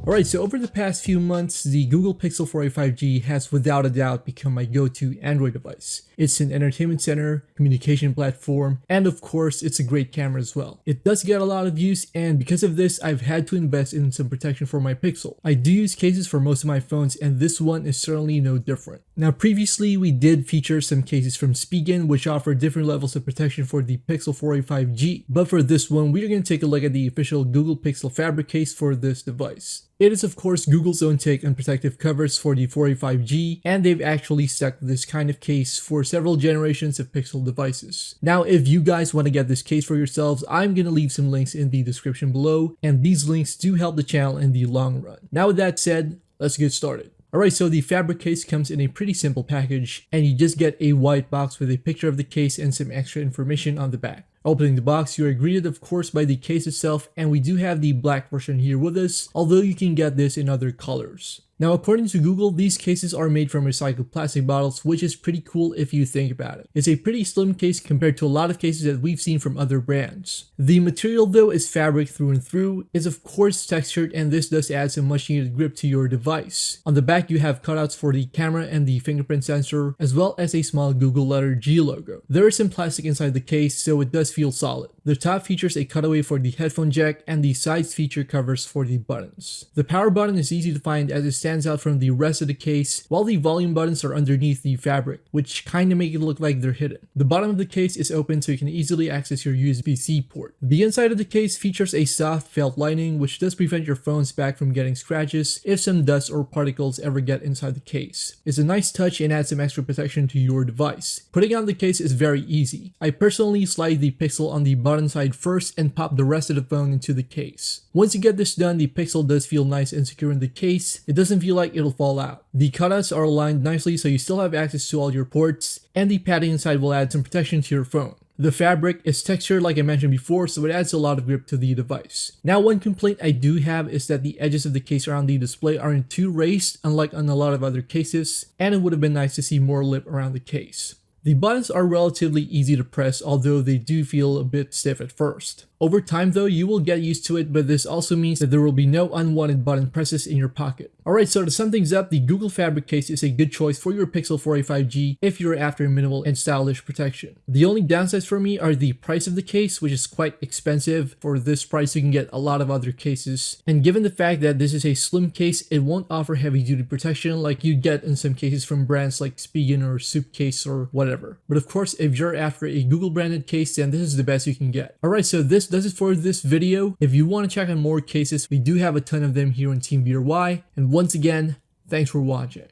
Alright, so over the past few months, the Google Pixel 4a 5G has without a doubt become my go-to Android device. It's an entertainment center, communication platform, and of course, it's a great camera as well. It does get a lot of use, and because of this, I've had to invest in some protection for my Pixel. I do use cases for most of my phones, and this one is certainly no different. Now, previously, we did feature some cases from Spigen, which offer different levels of protection for the Pixel 4a 5G, but for this one, we're going to take a look at the official Google Pixel Fabric case for this device. It is of course Google's own take on protective covers for the 4a 5G, and they've actually stuck with this kind of case for several generations of Pixel devices. Now, if you guys want to get this case for yourselves, I'm going to leave some links in the description below, and these links do help the channel in the long run. Now with that said, let's get started. Alright, so the Fabric case comes in a pretty simple package, and you just get a white box with a picture of the case and some extra information on the back. Opening the box, you are greeted of course by the case itself, and we do have the black version here with us, although you can get this in other colors. Now, according to Google, these cases are made from recycled plastic bottles, which is pretty cool if you think about it. It's a pretty slim case compared to a lot of cases that we've seen from other brands. The material though is fabric through and through, is of course textured, and this does add some much needed grip to your device. On the back you have cutouts for the camera and the fingerprint sensor, as well as a small Google letter G logo. There is some plastic inside the case, so it does feel solid. The top features a cutaway for the headphone jack, and the sides feature covers for the buttons. The power button is easy to find as it stands out from the rest of the case, while the volume buttons are underneath the fabric, which kinda make it look like they're hidden. The bottom of the case is open so you can easily access your USB-C port. The inside of the case features a soft felt lining, which does prevent your phone's back from getting scratches if some dust or particles ever get inside the case. It's a nice touch and adds some extra protection to your device. Putting on the case is very easy. I personally slide the Pixel on the bottom side first and pop the rest of the phone into the case. Once you get this done, the Pixel does feel nice and secure in the case. It doesn't feel like it'll fall out. The cutouts are aligned nicely so you still have access to all your ports, and the padding inside will add some protection to your phone. The fabric is textured like I mentioned before, so it adds a lot of grip to the device. Now, one complaint I do have is that the edges of the case around the display aren't too raised, unlike on a lot of other cases, and it would have been nice to see more lip around the case. The buttons are relatively easy to press, although they do feel a bit stiff at first. Over time though, you will get used to it, but this also means that there will be no unwanted button presses in your pocket. Alright, so to sum things up, the Google Fabric case is a good choice for your Pixel 4a 5G if you're after minimal and stylish protection. The only downsides for me are the price of the case, which is quite expensive. For this price you can get a lot of other cases, and given the fact that this is a slim case, it won't offer heavy duty protection like you get in some cases from brands like Spigen or Soupcase or whatever. But of course, if you're after a Google branded case, then this is the best you can get. Alright, so this does it for this video. If you want to check out more cases, we do have a ton of them here on Team BRY, and once again, thanks for watching.